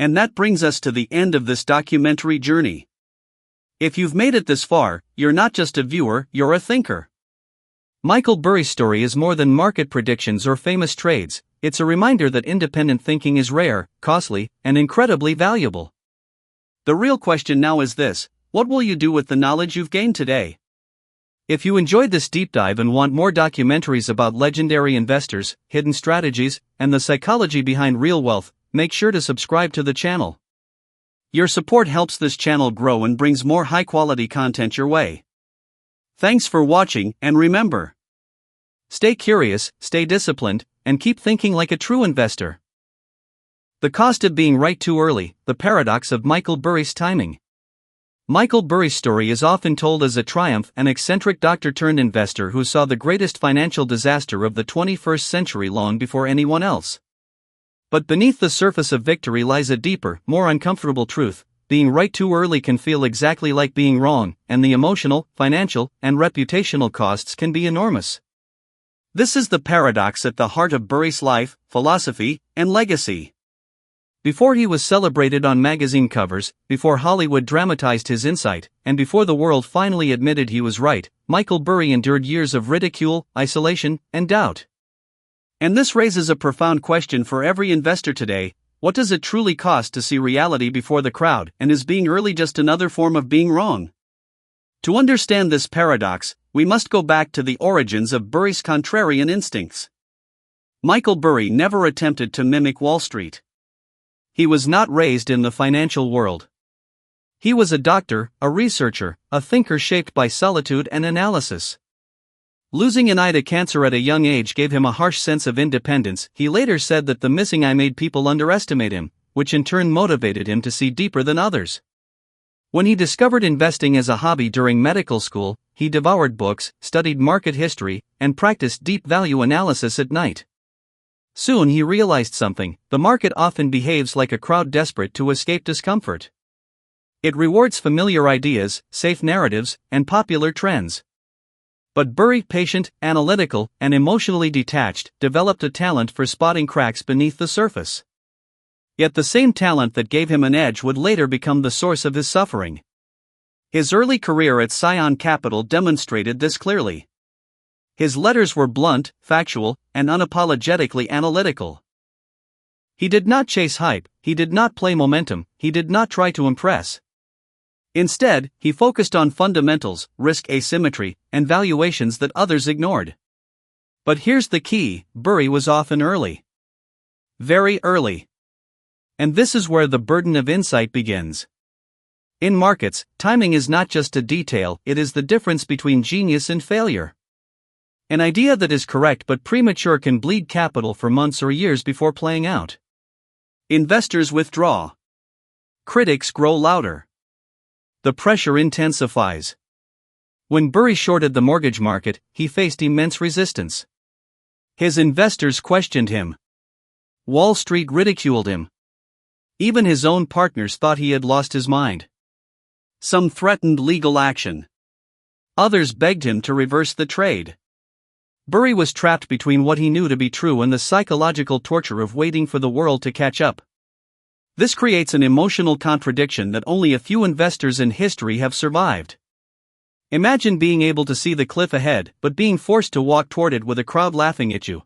And that brings us to the end of this documentary journey. If you've made it this far, you're not just a viewer, you're a thinker. Michael Burry's story is more than market predictions or famous trades. It's a reminder that independent thinking is rare, costly, and incredibly valuable. The real question now is this: what will you do with the knowledge you've gained today? If you enjoyed this deep dive and want more documentaries about legendary investors, hidden strategies, and the psychology behind real wealth, make sure to subscribe to the channel. Your support helps this channel grow and brings more high-quality content your way. Thanks for watching, and remember, stay curious, stay disciplined, and keep thinking like a true investor. The cost of being right too early, the paradox of Michael Burry's timing. Michael Burry's story is often told as a triumph, an eccentric doctor-turned-investor who saw the greatest financial disaster of the 21st century long before anyone else. But beneath the surface of victory lies a deeper, more uncomfortable truth. Being right too early can feel exactly like being wrong, and the emotional, financial, and reputational costs can be enormous. This is the paradox at the heart of Burry's life, philosophy, and legacy. Before he was celebrated on magazine covers, before Hollywood dramatized his insight, and before the world finally admitted he was right, Michael Burry endured years of ridicule, isolation, and doubt. And this raises a profound question for every investor today: what does it truly cost to see reality before the crowd, and is being early just another form of being wrong? To understand this paradox, we must go back to the origins of Burry's contrarian instincts. Michael Burry never attempted to mimic Wall Street. He was not raised in the financial world. He was a doctor, a researcher, a thinker shaped by solitude and analysis. Losing an eye to cancer at a young age gave him a harsh sense of independence. He later said that the missing eye made people underestimate him, which in turn motivated him to see deeper than others. When he discovered investing as a hobby during medical school, he devoured books, studied market history, and practiced deep value analysis at night. Soon he realized something: the market often behaves like a crowd desperate to escape discomfort. It rewards familiar ideas, safe narratives, and popular trends. But Burry, patient, analytical, and emotionally detached, developed a talent for spotting cracks beneath the surface. Yet the same talent that gave him an edge would later become the source of his suffering. His early career at Scion Capital demonstrated this clearly. His letters were blunt, factual, and unapologetically analytical. He did not chase hype, he did not play momentum, he did not try to impress. Instead, he focused on fundamentals, risk asymmetry, and valuations that others ignored. But here's the key: Burry was often early. Very early. And this is where the burden of insight begins. In markets, timing is not just a detail, it is the difference between genius and failure. An idea that is correct but premature can bleed capital for months or years before playing out. Investors withdraw. Critics grow louder. The pressure intensifies. When Burry shorted the mortgage market, he faced immense resistance. His investors questioned him. Wall Street ridiculed him. Even his own partners thought he had lost his mind. Some threatened legal action. Others begged him to reverse the trade. Burry was trapped between what he knew to be true and the psychological torture of waiting for the world to catch up. This creates an emotional contradiction that only a few investors in history have survived. Imagine being able to see the cliff ahead, but being forced to walk toward it with a crowd laughing at you.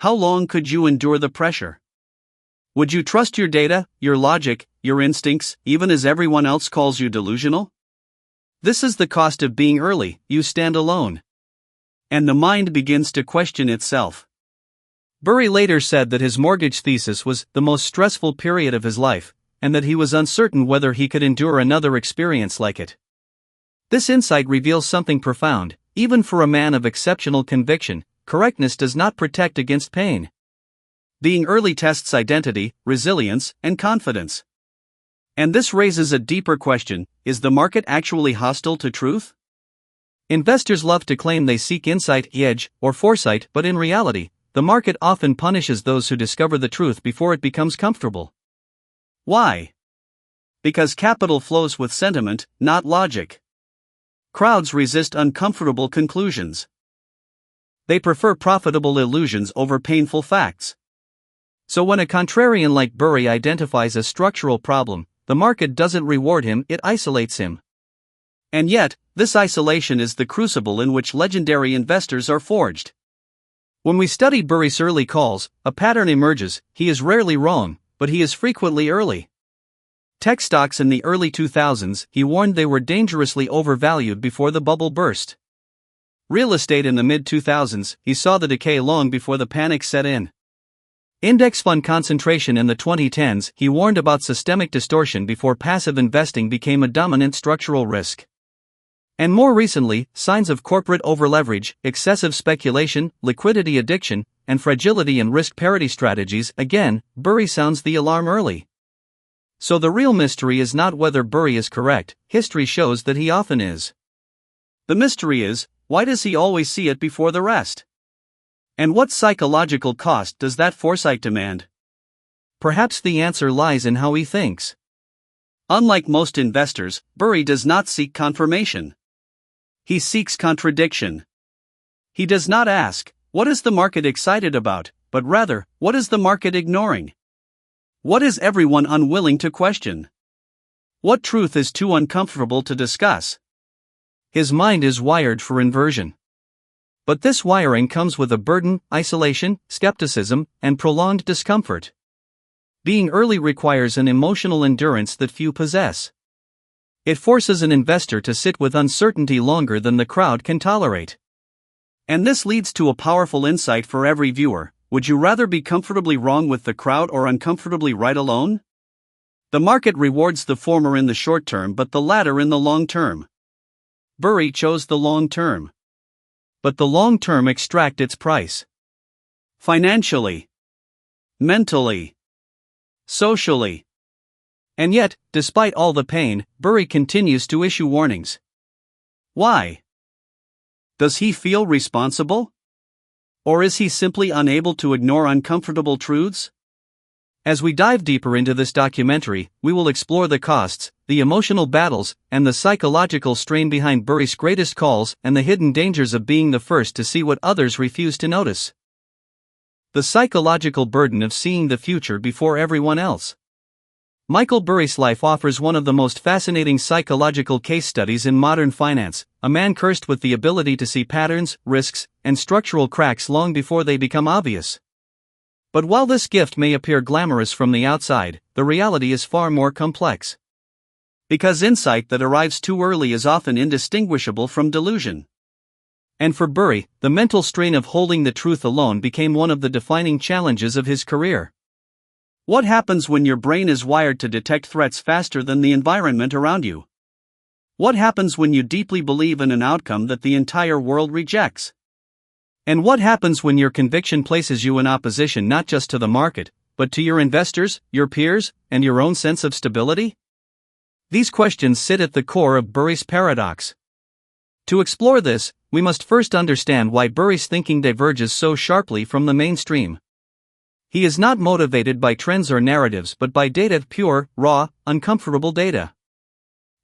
How long could you endure the pressure? Would you trust your data, your logic, your instincts, even as everyone else calls you delusional? This is the cost of being early: you stand alone. And the mind begins to question itself. Burry later said that his mortgage thesis was the most stressful period of his life, and that he was uncertain whether he could endure another experience like it. This insight reveals something profound: even for a man of exceptional conviction, correctness does not protect against pain. Being early tests identity, resilience, and confidence. And this raises a deeper question: is the market actually hostile to truth? Investors love to claim they seek insight, edge, or foresight, but in reality, the market often punishes those who discover the truth before it becomes comfortable. Why? Because capital flows with sentiment, not logic. Crowds resist uncomfortable conclusions. They prefer profitable illusions over painful facts. So when a contrarian like Burry identifies a structural problem, the market doesn't reward him, it isolates him. And yet, this isolation is the crucible in which legendary investors are forged. When we study Burry's early calls, a pattern emerges. He is rarely wrong, but he is frequently early. Tech stocks in the early 2000s, he warned they were dangerously overvalued before the bubble burst. Real estate in the mid-2000s, he saw the decay long before the panic set in. Index fund concentration in the 2010s, he warned about systemic distortion before passive investing became a dominant structural risk. And more recently, signs of corporate overleverage, excessive speculation, liquidity addiction, and fragility and risk parity strategies. Again, Burry sounds the alarm early. So the real mystery is not whether Burry is correct, history shows that he often is. The mystery is, why does he always see it before the rest? And what psychological cost does that foresight demand? Perhaps the answer lies in how he thinks. Unlike most investors, Burry does not seek confirmation. He seeks contradiction. He does not ask, what is the market excited about, but rather, what is the market ignoring? What is everyone unwilling to question? What truth is too uncomfortable to discuss? His mind is wired for inversion. But this wiring comes with a burden, isolation, skepticism, and prolonged discomfort. Being early requires an emotional endurance that few possess. It forces an investor to sit with uncertainty longer than the crowd can tolerate. And this leads to a powerful insight for every viewer. Would you rather be comfortably wrong with the crowd or uncomfortably right alone? The market rewards the former in the short term but the latter in the long term. Burry chose the long term. But the long term extract its price. Financially. Mentally. Socially. And yet, despite all the pain, Burry continues to issue warnings. Why? Does he feel responsible? Or is he simply unable to ignore uncomfortable truths? As we dive deeper into this documentary, we will explore the costs, the emotional battles, and the psychological strain behind Burry's greatest calls and the hidden dangers of being the first to see what others refuse to notice. The psychological burden of seeing the future before everyone else. Michael Burry's life offers one of the most fascinating psychological case studies in modern finance, a man cursed with the ability to see patterns, risks, and structural cracks long before they become obvious. But while this gift may appear glamorous from the outside, the reality is far more complex. Because insight that arrives too early is often indistinguishable from delusion. And for Burry, the mental strain of holding the truth alone became one of the defining challenges of his career. What happens when your brain is wired to detect threats faster than the environment around you? What happens when you deeply believe in an outcome that the entire world rejects? And what happens when your conviction places you in opposition not just to the market, but to your investors, your peers, and your own sense of stability? These questions sit at the core of Burry's paradox. To explore this, we must first understand why Burry's thinking diverges so sharply from the mainstream. He is not motivated by trends or narratives but by data, pure, raw, uncomfortable data.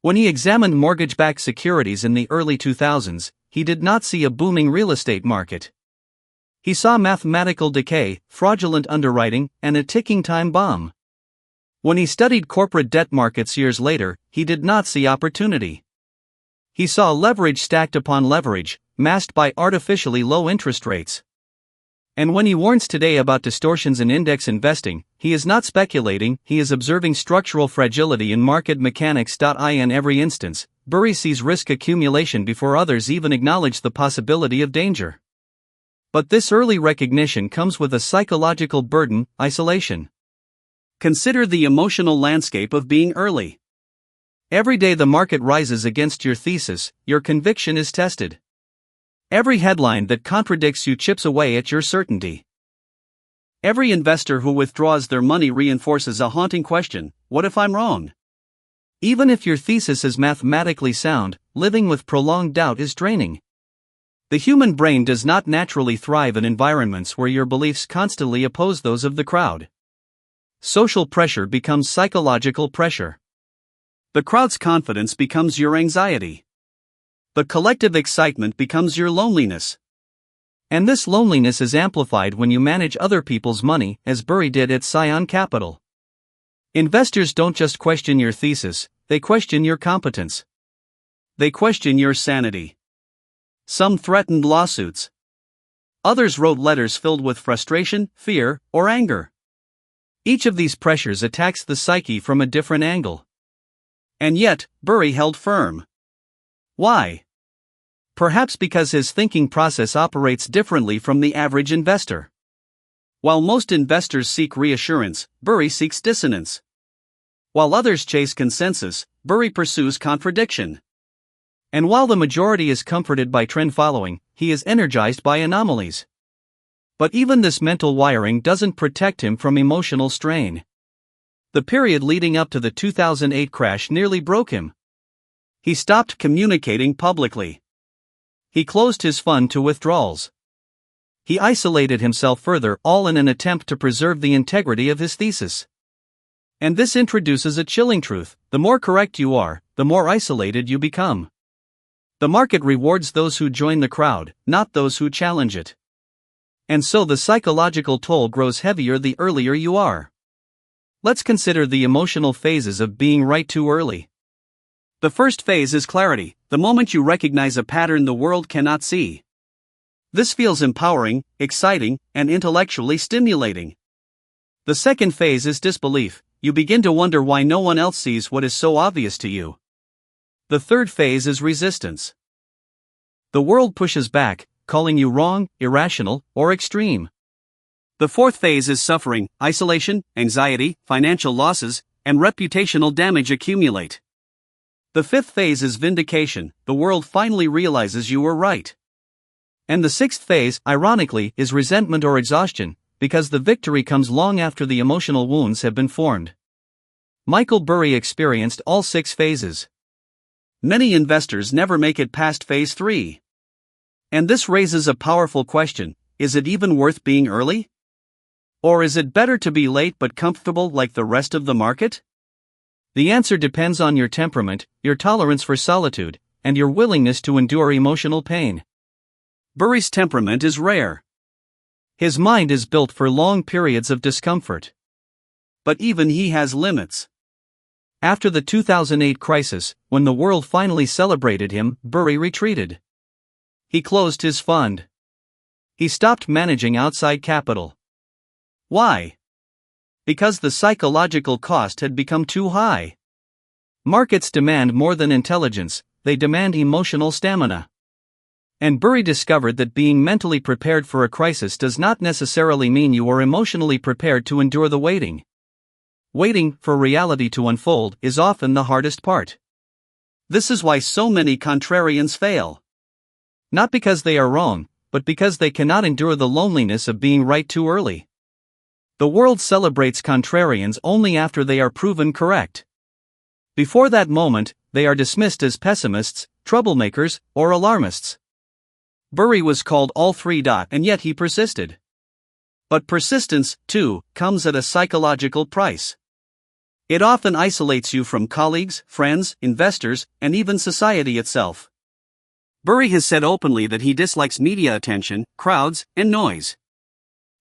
When he examined mortgage-backed securities in the early 2000s, he did not see a booming real estate market. He saw mathematical decay, fraudulent underwriting, and a ticking time bomb. When he studied corporate debt markets years later, he did not see opportunity. He saw leverage stacked upon leverage, masked by artificially low interest rates. And when he warns today about distortions in index investing, he is not speculating, he is observing structural fragility in market mechanics. In every instance, Burry sees risk accumulation before others even acknowledge the possibility of danger. But this early recognition comes with a psychological burden, isolation. Consider the emotional landscape of being early. Every day the market rises against your thesis, your conviction is tested. Every headline that contradicts you chips away at your certainty. Every investor who withdraws their money reinforces a haunting question: what if I'm wrong? Even if your thesis is mathematically sound, living with prolonged doubt is draining. The human brain does not naturally thrive in environments where your beliefs constantly oppose those of the crowd. Social pressure becomes psychological pressure. The crowd's confidence becomes your anxiety. The collective excitement becomes your loneliness. And this loneliness is amplified when you manage other people's money, as Burry did at Scion Capital. Investors don't just question your thesis, they question your competence. They question your sanity. Some threatened lawsuits. Others wrote letters filled with frustration, fear, or anger. Each of these pressures attacks the psyche from a different angle. And yet, Burry held firm. Why? Perhaps because his thinking process operates differently from the average investor. While most investors seek reassurance, Burry seeks dissonance. While others chase consensus, Burry pursues contradiction. And while the majority is comforted by trend following, he is energized by anomalies. But even this mental wiring doesn't protect him from emotional strain. The period leading up to the 2008 crash nearly broke him. He stopped communicating publicly. He closed his fund to withdrawals. He isolated himself further, all in an attempt to preserve the integrity of his thesis. And this introduces a chilling truth: the more correct you are, the more isolated you become. The market rewards those who join the crowd, not those who challenge it. And so the psychological toll grows heavier the earlier you are. Let's consider the emotional phases of being right too early. The first phase is clarity, the moment you recognize a pattern the world cannot see. This feels empowering, exciting, and intellectually stimulating. The second phase is disbelief. You begin to wonder why no one else sees what is so obvious to you. The third phase is resistance. The world pushes back, calling you wrong, irrational, or extreme. The fourth phase is suffering. Isolation, anxiety, financial losses, and reputational damage accumulate. The fifth phase is vindication. The world finally realizes you were right. And the sixth phase, ironically, is resentment or exhaustion, because the victory comes long after the emotional wounds have been formed. Michael Burry experienced all 6 phases. Many investors never make it past phase 3. And this raises a powerful question: is it even worth being early? Or is it better to be late but comfortable like the rest of the market? The answer depends on your temperament, your tolerance for solitude, and your willingness to endure emotional pain. Burry's temperament is rare. His mind is built for long periods of discomfort. But even he has limits. After the 2008 crisis, when the world finally celebrated him, Burry retreated. He closed his fund. He stopped managing outside capital. Why? Because the psychological cost had become too high. Markets demand more than intelligence, they demand emotional stamina. And Burry discovered that being mentally prepared for a crisis does not necessarily mean you are emotionally prepared to endure the waiting. Waiting for reality to unfold is often the hardest part. This is why so many contrarians fail. Not because they are wrong, but because they cannot endure the loneliness of being right too early. The world celebrates contrarians only after they are proven correct. Before that moment, they are dismissed as pessimists, troublemakers, or alarmists. Burry was called all 3. And yet he persisted. But persistence, too, comes at a psychological price. It often isolates you from colleagues, friends, investors, and even society itself. Burry has said openly that he dislikes media attention, crowds, and noise.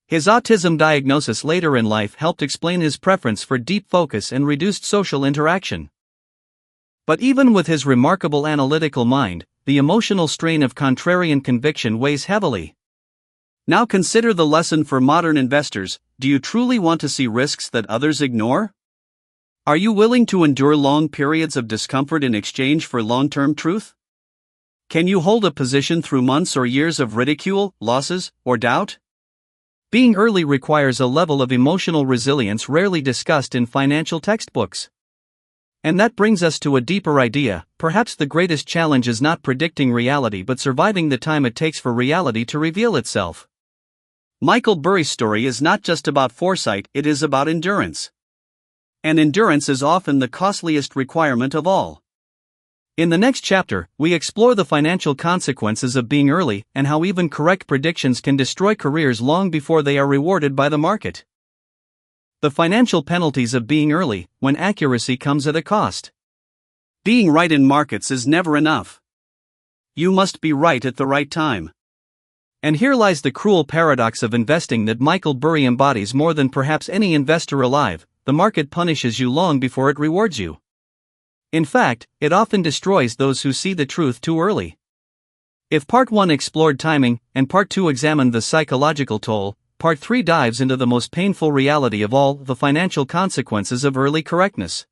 His autism diagnosis later in life helped explain his preference for deep focus and reduced social interaction. But even with his remarkable analytical mind, the emotional strain of contrarian conviction weighs heavily. Now consider the lesson for modern investors: do you truly want to see risks that others ignore? Are you willing to endure long periods of discomfort in exchange for long-term truth? Can you hold a position through months or years of ridicule, losses, or doubt? Being early requires a level of emotional resilience rarely discussed in financial textbooks. And that brings us to a deeper idea: perhaps the greatest challenge is not predicting reality but surviving the time it takes for reality to reveal itself. Michael Burry's story is not just about foresight, it is about endurance. And endurance is often the costliest requirement of all. In the next chapter, we explore the financial consequences of being early and how even correct predictions can destroy careers long before they are rewarded by the market. The financial penalties of being early, when accuracy comes at a cost. Being right in markets is never enough. You must be right at the right time. And here lies the cruel paradox of investing that Michael Burry embodies more than perhaps any investor alive: the market punishes you long before it rewards you. In fact, it often destroys those who see the truth too early. If Part 1 explored timing, and Part 2 examined the psychological toll, Part 3 dives into the most painful reality of all: the financial consequences of early correctness.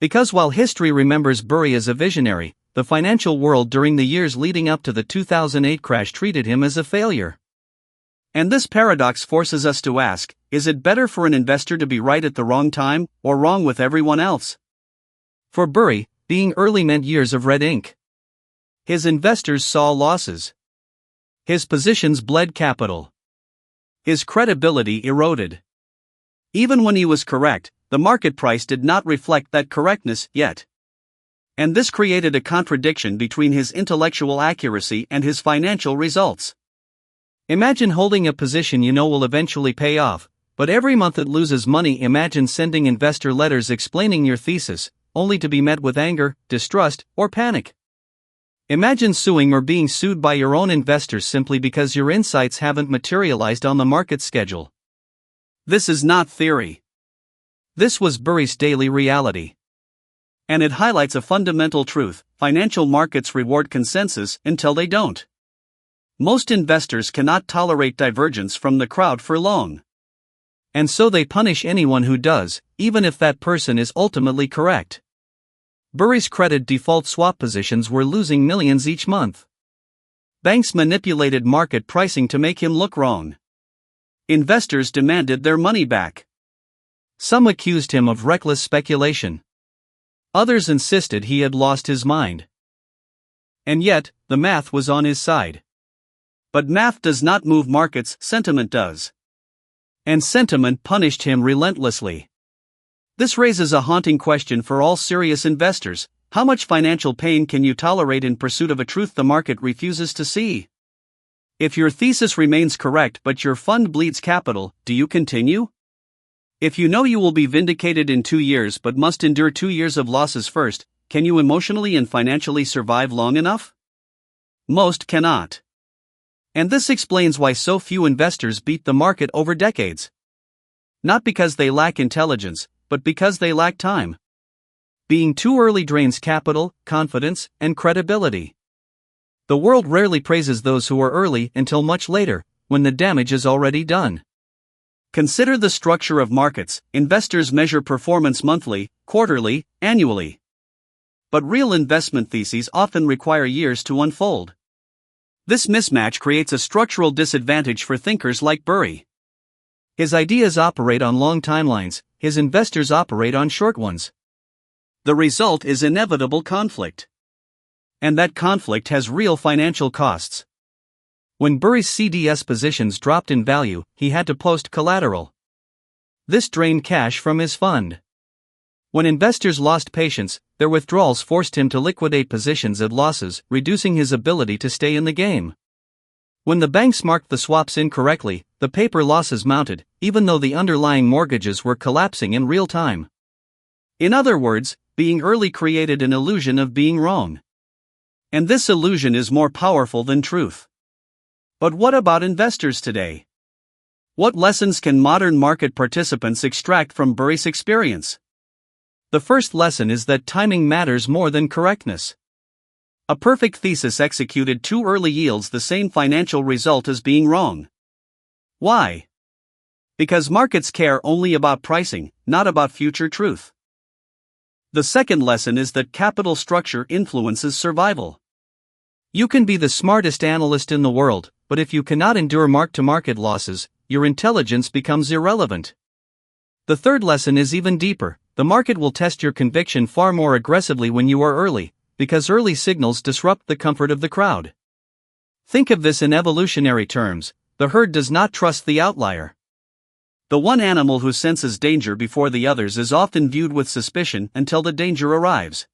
Because while history remembers Burry as a visionary, the financial world during the years leading up to the 2008 crash treated him as a failure. And this paradox forces us to ask, is it better for an investor to be right at the wrong time, or wrong with everyone else? For Burry, being early meant years of red ink. His investors saw losses. His positions bled capital. His credibility eroded. Even when he was correct, the market price did not reflect that correctness yet. And this created a contradiction between his intellectual accuracy and his financial results. Imagine holding a position you know will eventually pay off, but every month it loses money. Imagine sending investor letters explaining your thesis, only to be met with anger, distrust, or panic. Imagine suing or being sued by your own investors simply because your insights haven't materialized on the market schedule. This is not theory. This was Burry's daily reality. And it highlights a fundamental truth: financial markets reward consensus until they don't. Most investors cannot tolerate divergence from the crowd for long. And so they punish anyone who does, even if that person is ultimately correct. Burry's credit default swap positions were losing millions each month. Banks manipulated market pricing to make him look wrong. Investors demanded their money back. Some accused him of reckless speculation. Others insisted he had lost his mind. And yet, the math was on his side. But math does not move markets, sentiment does. And sentiment punished him relentlessly. This raises a haunting question for all serious investors: how much financial pain can you tolerate in pursuit of a truth the market refuses to see? If your thesis remains correct but your fund bleeds capital, do you continue? If you know you will be vindicated in 2 years but must endure 2 years of losses first, can you emotionally and financially survive long enough? Most cannot. And this explains why so few investors beat the market over decades. Not because they lack intelligence, but because they lack time. Being too early drains capital, confidence, and credibility. The world rarely praises those who are early until much later, when the damage is already done. Consider the structure of markets. Investors measure performance monthly, quarterly, annually. But real investment theses often require years to unfold. This mismatch creates a structural disadvantage for thinkers like Burry. His ideas operate on long timelines, his investors operate on short ones. The result is inevitable conflict. And that conflict has real financial costs. When Burry's CDS positions dropped in value, he had to post collateral. This drained cash from his fund. When investors lost patience, their withdrawals forced him to liquidate positions at losses, reducing his ability to stay in the game. When the banks marked the swaps incorrectly, the paper losses mounted, even though the underlying mortgages were collapsing in real time. In other words, being early created an illusion of being wrong. And this illusion is more powerful than truth. But what about investors today? What lessons can modern market participants extract from Burry's experience? The first lesson is that timing matters more than correctness. A perfect thesis executed too early yields the same financial result as being wrong. Why? Because markets care only about pricing, not about future truth. The second lesson is that capital structure influences survival. You can be the smartest analyst in the world, but if you cannot endure mark-to-market losses, your intelligence becomes irrelevant. The third lesson is even deeper: the market will test your conviction far more aggressively when you are early, because early signals disrupt the comfort of the crowd. Think of this in evolutionary terms: the herd does not trust the outlier. The one animal who senses danger before the others is often viewed with suspicion until the danger arrives.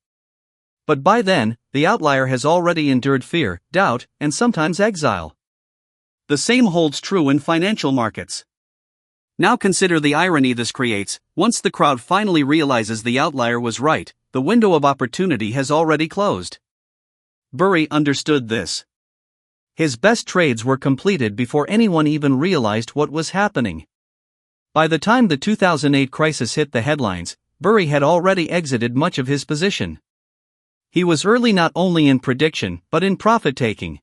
But by then, the outlier has already endured fear, doubt, and sometimes exile. The same holds true in financial markets. Now consider the irony this creates: once the crowd finally realizes the outlier was right, the window of opportunity has already closed. Burry understood this. His best trades were completed before anyone even realized what was happening. By the time the 2008 crisis hit the headlines, Burry had already exited much of his position. He was early not only in prediction but in profit-taking.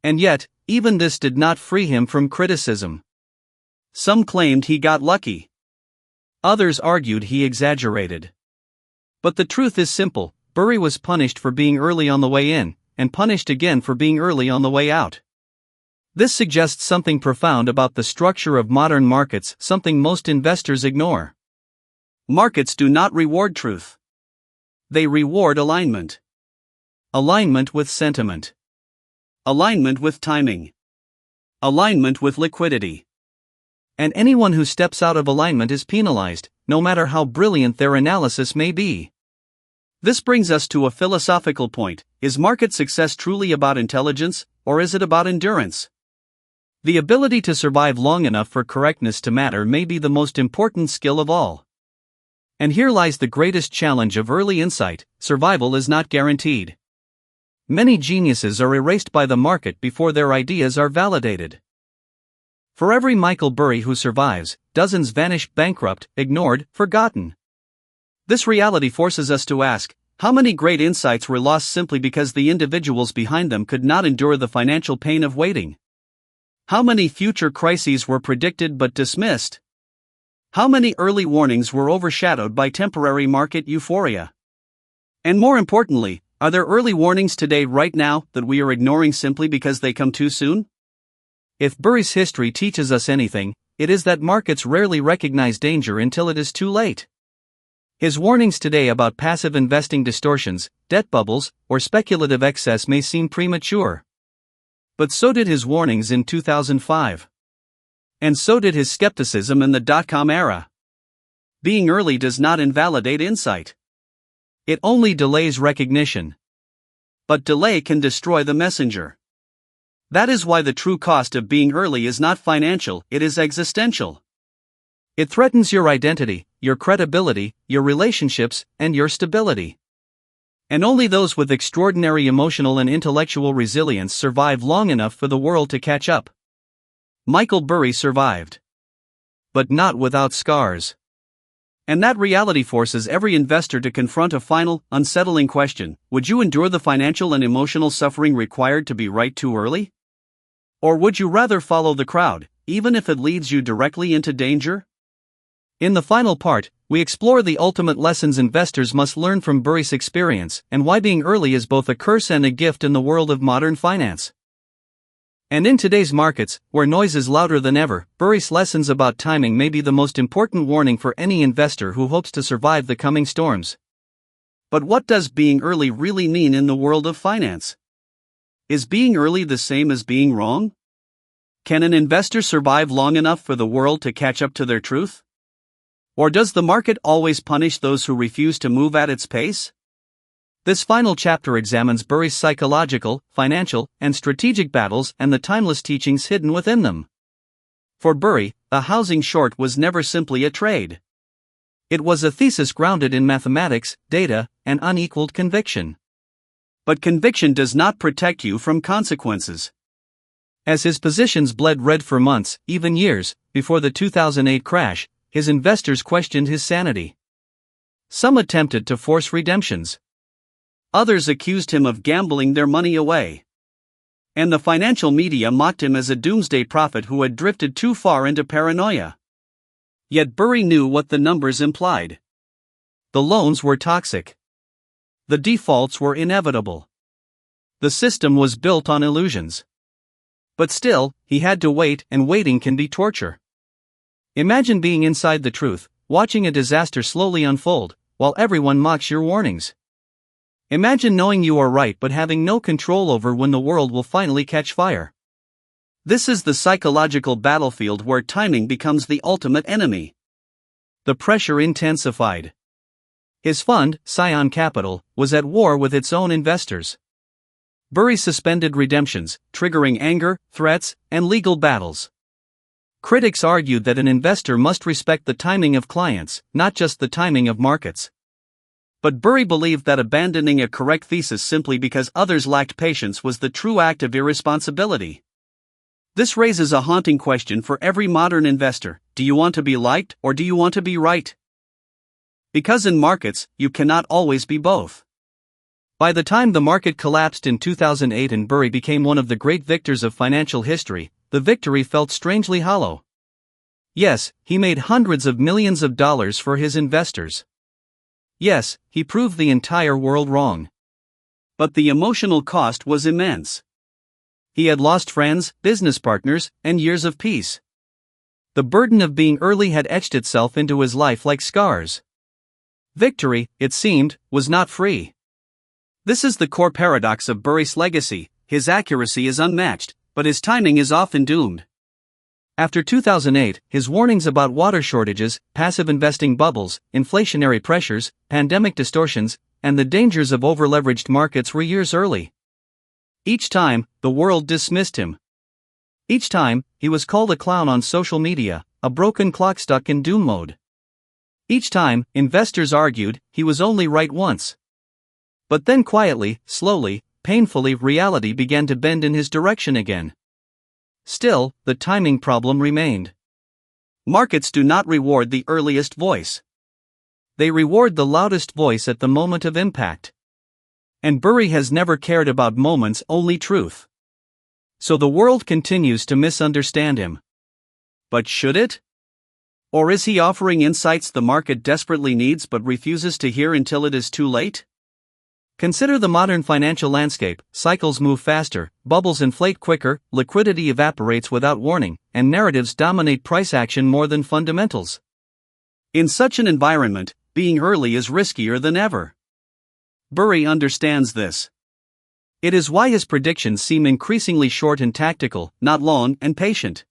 And yet, even this did not free him from criticism. Some claimed he got lucky. Others argued he exaggerated. But the truth is simple: Burry was punished for being early on the way in, and punished again for being early on the way out. This suggests something profound about the structure of modern markets, something most investors ignore. Markets do not reward truth. They reward alignment. Alignment with sentiment. Alignment with timing. Alignment with liquidity. And anyone who steps out of alignment is penalized, no matter how brilliant their analysis may be. This brings us to a philosophical point: is market success truly about intelligence, or is it about endurance? The ability to survive long enough for correctness to matter may be the most important skill of all. And here lies the greatest challenge of early insight: survival is not guaranteed. Many geniuses are erased by the market before their ideas are validated. For every Michael Burry who survives, dozens vanish bankrupt, ignored, forgotten. This reality forces us to ask, how many great insights were lost simply because the individuals behind them could not endure the financial pain of waiting? How many future crises were predicted but dismissed? How many early warnings were overshadowed by temporary market euphoria? And more importantly, are there early warnings today right now that we are ignoring simply because they come too soon? If Burry's history teaches us anything, it is that markets rarely recognize danger until it is too late. His warnings today about passive investing distortions, debt bubbles, or speculative excess may seem premature. But so did his warnings in 2005. And so did his skepticism in the dot-com era. Being early does not invalidate insight. It only delays recognition. But delay can destroy the messenger. That is why the true cost of being early is not financial, it is existential. It threatens your identity, your credibility, your relationships, and your stability. And only those with extraordinary emotional and intellectual resilience survive long enough for the world to catch up. Michael Burry survived. But not without scars. And that reality forces every investor to confront a final, unsettling question: would you endure the financial and emotional suffering required to be right too early? Or would you rather follow the crowd, even if it leads you directly into danger? In the final part, we explore the ultimate lessons investors must learn from Burry's experience, and why being early is both a curse and a gift in the world of modern finance. And in today's markets, where noise is louder than ever, Burry's lessons about timing may be the most important warning for any investor who hopes to survive the coming storms. But what does being early really mean in the world of finance? Is being early the same as being wrong? Can an investor survive long enough for the world to catch up to their truth? Or does the market always punish those who refuse to move at its pace? This final chapter examines Burry's psychological, financial, and strategic battles and the timeless teachings hidden within them. For Burry, a housing short was never simply a trade. It was a thesis grounded in mathematics, data, and unequaled conviction. But conviction does not protect you from consequences. As his positions bled red for months, even years, before the 2008 crash, his investors questioned his sanity. Some attempted to force redemptions. Others accused him of gambling their money away. And the financial media mocked him as a doomsday prophet who had drifted too far into paranoia. Yet Burry knew what the numbers implied. The loans were toxic. The defaults were inevitable. The system was built on illusions. But still, he had to wait, and waiting can be torture. Imagine being inside the truth, watching a disaster slowly unfold, while everyone mocks your warnings. Imagine knowing you are right but having no control over when the world will finally catch fire. This is the psychological battlefield where timing becomes the ultimate enemy. The pressure intensified. His fund, Scion Capital, was at war with its own investors. Burry suspended redemptions, triggering anger, threats, and legal battles. Critics argued that an investor must respect the timing of clients, not just the timing of markets. But Burry believed that abandoning a correct thesis simply because others lacked patience was the true act of irresponsibility. This raises a haunting question for every modern investor: do you want to be liked or do you want to be right? Because in markets, you cannot always be both. By the time the market collapsed in 2008 and Burry became one of the great victors of financial history, the victory felt strangely hollow. Yes, he made hundreds of millions of dollars for his investors. Yes, he proved the entire world wrong. But the emotional cost was immense. He had lost friends, business partners, and years of peace. The burden of being early had etched itself into his life like scars. Victory, it seemed, was not free. This is the core paradox of Burry's legacy: his accuracy is unmatched, but his timing is often doomed. After 2008, his warnings about water shortages, passive investing bubbles, inflationary pressures, pandemic distortions, and the dangers of over-leveraged markets were years early. Each time, the world dismissed him. Each time, he was called a clown on social media, a broken clock stuck in doom mode. Each time, investors argued he was only right once. But then quietly, slowly, painfully, reality began to bend in his direction again. Still, the timing problem remained. Markets do not reward the earliest voice. They reward the loudest voice at the moment of impact. And Burry has never cared about moments, only truth. So the world continues to misunderstand him. But should it? Or is he offering insights the market desperately needs but refuses to hear until it is too late? Consider the modern financial landscape: cycles move faster, bubbles inflate quicker, liquidity evaporates without warning, and narratives dominate price action more than fundamentals. In such an environment, being early is riskier than ever. Burry understands this. It is why his predictions seem increasingly short and tactical, not long and patient.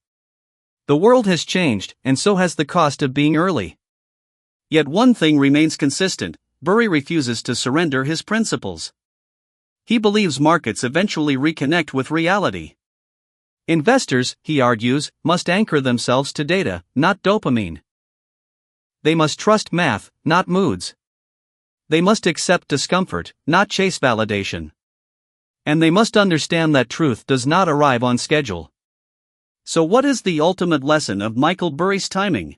The world has changed, and so has the cost of being early. Yet one thing remains consistent: Burry refuses to surrender his principles. He believes markets eventually reconnect with reality. Investors, he argues, must anchor themselves to data, not dopamine. They must trust math, not moods. They must accept discomfort, not chase validation. And they must understand that truth does not arrive on schedule. So what is the ultimate lesson of Michael Burry's timing?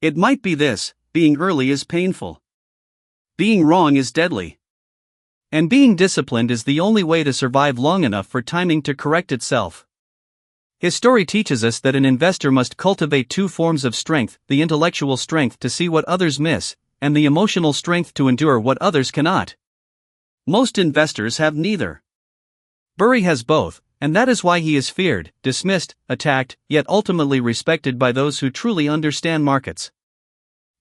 It might be this: being early is painful. Being wrong is deadly. And being disciplined is the only way to survive long enough for timing to correct itself. His story teaches us that an investor must cultivate two forms of strength: the intellectual strength to see what others miss, and the emotional strength to endure what others cannot. Most investors have neither. Burry has both, and that is why he is feared, dismissed, attacked, yet ultimately respected by those who truly understand markets.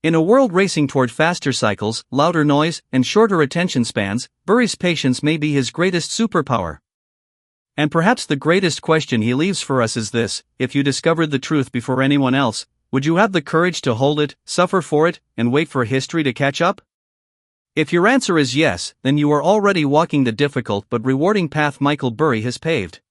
In a world racing toward faster cycles, louder noise, and shorter attention spans, Burry's patience may be his greatest superpower. And perhaps the greatest question he leaves for us is this: if you discovered the truth before anyone else, would you have the courage to hold it, suffer for it, and wait for history to catch up? If your answer is yes, then you are already walking the difficult but rewarding path Michael Burry has paved.